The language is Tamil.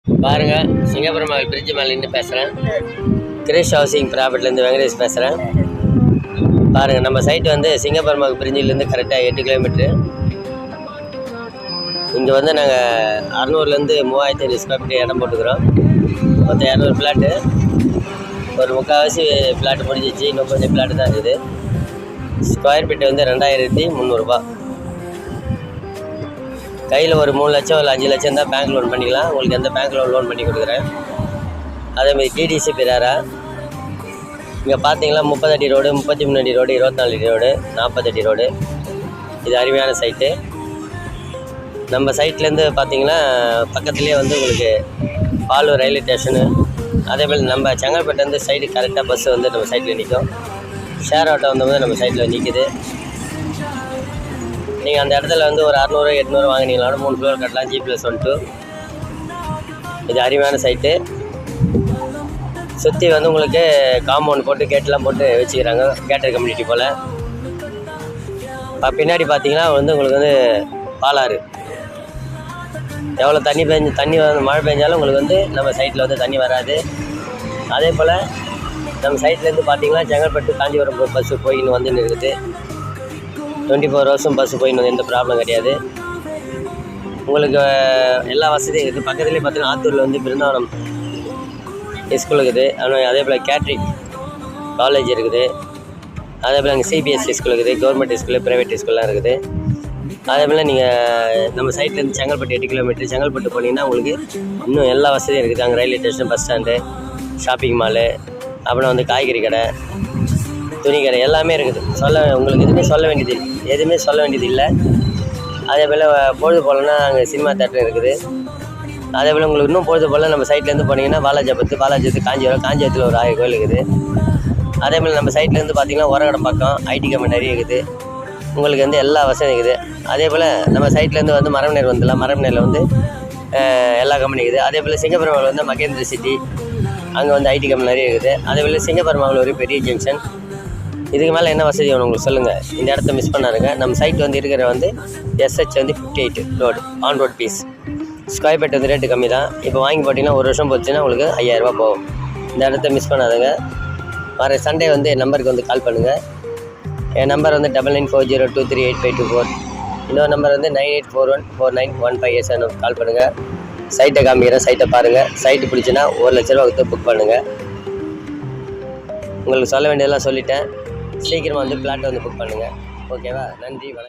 பாருங்கள், சிங்கப்பூர் மகள் பிரிட்ஜ் மேலே நின்று பேசுகிறேன். கிரிஷ் ஹவுசிங் ப்ராப்பர்ட்டிலேருந்து வெங்கடேஷ் பேசுகிறேன். பாருங்கள், நம்ம சைட்டு வந்து சிங்கப்பூர் மகள் பிரிட்ஜிலேருந்து கரெக்டாக 8 கிலோமீட்ரு. இங்கே வந்து நாங்கள் 600லேருந்து 3500 ஸ்கொயர் ஃபீட் இடம் போட்டுக்கிறோம். மொத்தம் 200 ஃப்ளாட்டு. ஒரு 3/4 ஃப்ளாட்டு முடிஞ்சிச்சு, இன்னும் கொஞ்சம் ஃப்ளாட்டு தான் இருக்குது. ஸ்கொயர் ஃபீட்டு வந்து 2300 ரூபா. கையில் ஒரு 3 லட்சம் இல்லை 5 லட்சம் தான் பேங்க் லோன் பண்ணிக்கலாம். உங்களுக்கு எந்த பேங்க் லோன் பண்ணி கொடுக்குறேன். அதேமாதிரி டிடிசி பிராரா. இங்கே பார்த்தீங்களா 30 அடி ரோடு, 33 அடி ரோடு, 24 அடி ரோடு, 40 அடி ரோடு. இது அருமையான சைட்டு. நம்ம சைட்லேருந்து பார்த்தீங்கன்னா பக்கத்துலேயே வந்து உங்களுக்கு பாலூர் ரயில்வே ஸ்டேஷனு. அதேமாதிரி நம்ம செங்கல்பேட்டேருந்து சைடு கரெக்டாக பஸ்ஸு வந்து நம்ம சைட்டில் நிற்கும். ஷேர் ஆட்டோ வந்தபோது நம்ம சைட்டில் நிற்கிது. நீங்கள் அந்த இடத்துல வந்து ஒரு 600 800 வாங்கினீங்களாலும் 3 ஃப்ளோர் கட்டலாம். G+1 இது அருமையான சைட்டு. சுற்றி வந்து உங்களுக்கு காம்பவுண்ட் போட்டு கேட்டெலாம் போட்டு வச்சுக்கிறாங்க, கேட்டர் கம்யூனிட்டி போல். பின்னாடி பார்த்தீங்கன்னா வந்து உங்களுக்கு வந்து பாலாறு. எவ்வளோ தண்ணி வந்து மழை பெஞ்சாலும் உங்களுக்கு வந்து நம்ம சைட்டில் வந்து தண்ணி வராது. அதே போல் நம்ம சைட்லேருந்து பார்த்தீங்கன்னா செங்கல்பட்டு காஞ்சிபுரம் பஸ்ஸு போயின்னு வந்துன்னு இருக்குது. 24 ஹவர்ஸும் பஸ்ஸு போயின்னு வந்து எந்த ப்ராப்ளம் கிடையாது. உங்களுக்கு எல்லா வசதியும் இருக்குது. பக்கத்துலேயே பார்த்தீங்கன்னா ஆத்தூரில் வந்து பிருந்தாவனம் ஸ்கூல் இருக்குது. அதே போல் கேட்ரிங் காலேஜ் இருக்குது. அதே போல் அங்கே சிபிஎஸ்சி ஸ்கூல் இருக்குது, கவர்மெண்ட் ஸ்கூலு, ப்ரைவேட் ஸ்கூல்லாம் இருக்குது. அதே போல் நீங்கள் நம்ம சைட்லேருந்து செங்கல்பட்டு 8 கிலோமீட்டர் செங்கல்பட்டு போனீங்கன்னா உங்களுக்கு இன்னும் எல்லா வசதியும் இருக்குது. அங்கே railway station, bus stand, shopping mall, அப்புறம் வந்து காய்கறி கடை, துணி கடை எல்லாமே இருக்குது. உங்களுக்கு எதுவுமே சொல்ல வேண்டியது இல்லை. அதே போல் பொழுது போலன்னா அங்கே சினிமா தேட்டர் இருக்குது. அதே போல் உங்களுக்கு இன்னும் பொழுது போல் நம்ம சைட்லேருந்து போனீங்கன்னா பாலாஜிபத்து காஞ்சிபுரத்தில் ஒரு 1000 கோயில் இருக்குது. அதே போல் நம்ம சைட்லேருந்து பார்த்தீங்கன்னா உரகடம் பக்கம் ஐடி கம்பெனி நிறைய இருக்குது. உங்களுக்கு வந்து எல்லா வசதியும் இருக்குது. அதே போல் நம்ம சைட்லேருந்து வந்து மரமநேர் வந்துடலாம். மரமநேரில் வந்து எல்லா கம்பெனி இருக்குது. அதே போல் சிங்கப்பூர் மகள் வந்து மகேந்திர சிட்டி, அங்கே வந்து ஐடி கம்பெனி நிறைய இருக்குது. அதே போல் சிங்கப்பூர் மகள் ஒரு பெரிய ஜங்ஷன். இதுக்கு மேலே என்ன வசதி வேணும் உங்களுக்கு சொல்லுங்கள். இந்த இடத்த மிஸ் பண்ணாருங்க. நம்ம சைட் வந்து இருக்கிற வந்து SH வந்து 58 road, on road piece. Square feet வந்து ரேட்டு கம்மி தான். இப்போ வாங்கி போட்டிங்கன்னா 1 வருஷம் போச்சுன்னா உங்களுக்கு 5000 ரூபா போகும். இந்த இடத்த மிஸ் பண்ணாதுங்க. வர சண்டே வந்து என் நம்பருக்கு வந்து கால் பண்ணுங்கள். என் நம்பர் வந்து 9940238524. இன்னொரு நம்பர் வந்து 9841491587 கால் பண்ணுங்கள். சைட்டை காமிக்கிறேன், சைட்டை பாருங்கள். சைட்டு பிடிச்சின்னா 1 லட்ச ரூபா கொடுத்து புக் பண்ணுங்கள். உங்களுக்கு சொல்ல வேண்டியதெல்லாம் சொல்லிட்டேன். சீக்கிரமாக வந்து ஃப்ளாட்டை வந்து புக் பண்ணுங்கள். ஓகேவா? நன்றி, வணக்கம்.